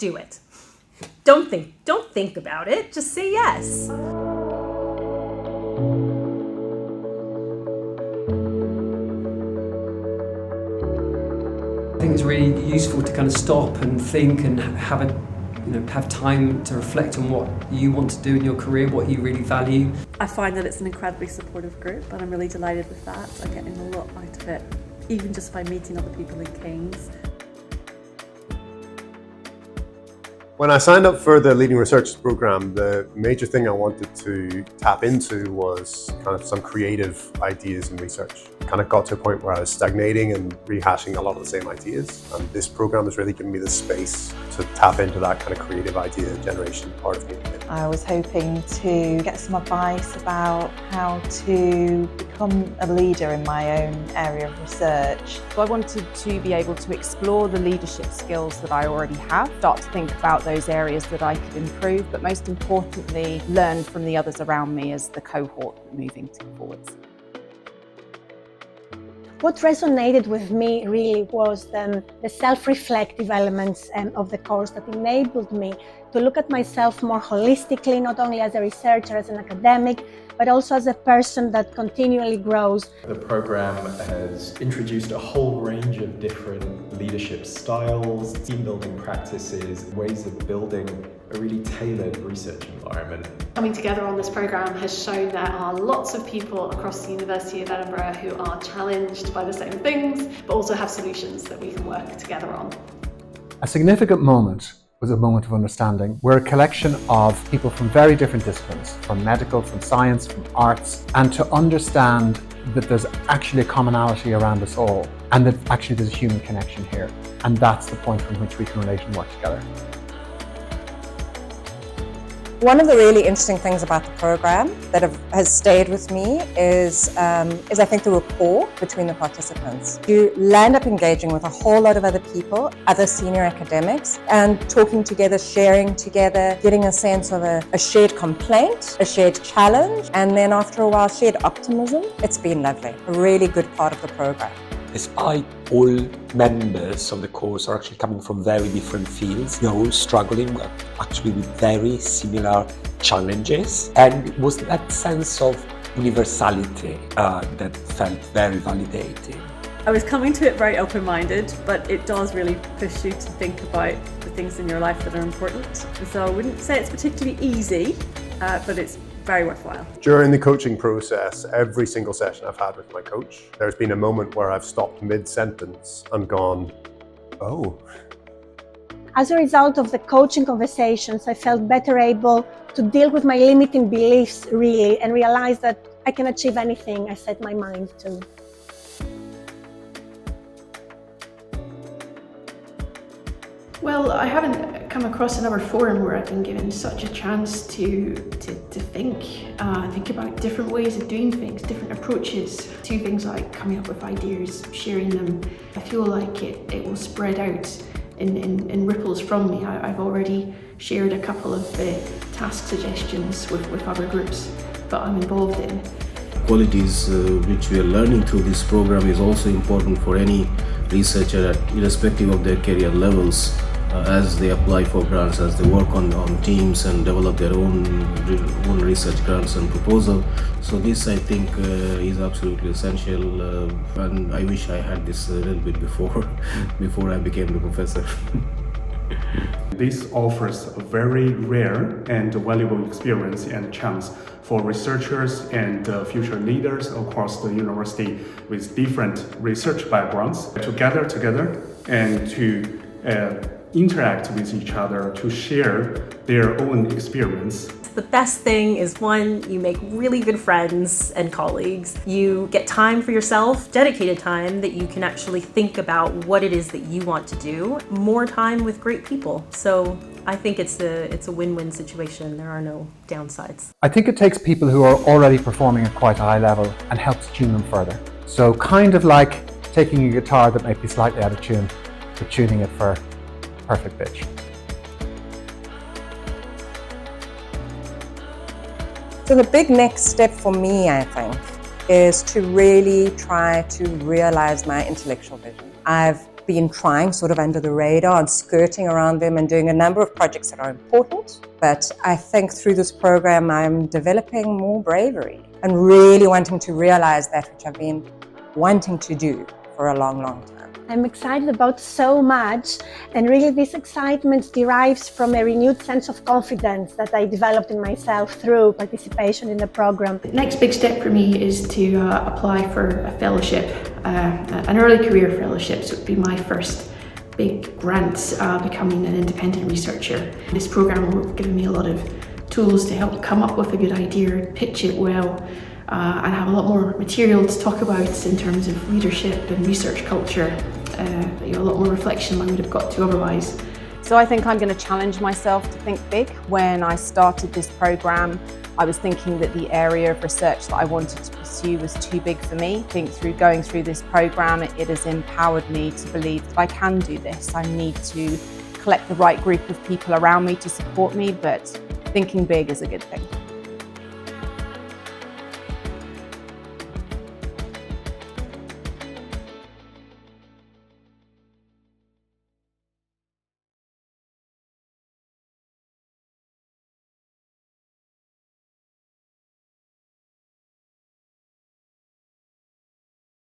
do it. Don't think about it, just say yes. I think it's really useful to kind of stop and think and have time to reflect on what you want to do in your career, what you really value. I find that it's an incredibly supportive group and I'm really delighted with that. I'm getting a lot out of it, even just by meeting other people in Kings. When I signed up for the Leading Researchers program, the major thing I wanted to tap into was kind of some creative ideas in research. I kind of got to a point where I was stagnating and rehashing a lot of the same ideas. And this program has really given me the space to tap into that kind of creative idea generation part of me. I was hoping to get some advice about how to become a leader in my own area of research. So I wanted to be able to explore the leadership skills that I already have, start to think about those areas that I could improve, but most importantly, learn from the others around me as the cohort moving forwards. What resonated with me really was the self-reflective elements of the course that enabled me to look at myself more holistically, not only as a researcher, as an academic, but also as a person that continually grows. The program has introduced a whole range of different leadership styles, team building practices, ways of building a really tailored research environment. Coming together on this program has shown there are lots of people across the University of Edinburgh who are challenged by the same things, but also have solutions that we can work together on. A significant moment was a moment of understanding. We're a collection of people from very different disciplines, from medical, from science, from arts, and to understand that there's actually a commonality around us all, and that actually there's a human connection here. And that's the point from which we can relate and work together. One of the really interesting things about the program that has stayed with me is I think the rapport between the participants. You land up engaging with a whole lot of other people, other senior academics, and talking together, sharing together, getting a sense of a shared complaint, a shared challenge, and then after a while, shared optimism. It's been lovely, a really good part of the program. Despite all members of the course are actually coming from very different fields, they're all struggling actually with very similar challenges, and it was that sense of universality that felt very validating. I was coming to it very open-minded, but it does really push you to think about the things in your life that are important. So I wouldn't say it's particularly easy, but it's very worthwhile. During the coaching process, every single session I've had with my coach, there's been a moment where I've stopped mid-sentence and gone, oh. As a result of the coaching conversations, I felt better able to deal with my limiting beliefs really and realize that I can achieve anything I set my mind to. Well, I haven't come across another forum where I've been given such a chance to think about different ways of doing things, different approaches to things like coming up with ideas, sharing them. I feel like it will spread out in ripples from me. I've already shared a couple of the task suggestions with other groups that I'm involved in. Qualities which we are learning through this program is also important for any researcher, irrespective of their career levels. As they apply for grants, as they work on teams and develop their own research grants and proposal. So this, I think, is absolutely essential, and I wish I had this a little bit before I became the professor. This offers a very rare and valuable experience and chance for researchers and future leaders across the university with different research backgrounds to gather together and to interact with each other, to share their own experience. The best thing is, one, you make really good friends and colleagues. You get time for yourself, dedicated time that you can actually think about what it is that you want to do. More time with great people. So I think it's a win-win situation. There are no downsides. I think it takes people who are already performing at quite a high level and helps tune them further. So kind of like taking a guitar that might be slightly out of tune, but tuning it for perfect pitch. So the big next step for me, I think, is to really try to realize my intellectual vision. I've been trying sort of under the radar and skirting around them and doing a number of projects that are important. But I think through this program, I'm developing more bravery and really wanting to realize that which I've been wanting to do for a long, long time. I'm excited about so much, and really this excitement derives from a renewed sense of confidence that I developed in myself through participation in the program. The next big step for me is to apply for a fellowship, an early career fellowship, so it would be my first big grant becoming an independent researcher. This program will have given me a lot of tools to help come up with a good idea, pitch it well, and have a lot more material to talk about in terms of leadership and research culture. A lot more reflection than I would have got to otherwise. So I think I'm going to challenge myself to think big. When I started this programme, I was thinking that the area of research that I wanted to pursue was too big for me. I think through going through this programme, it has empowered me to believe that I can do this. I need to collect the right group of people around me to support me, but thinking big is a good thing.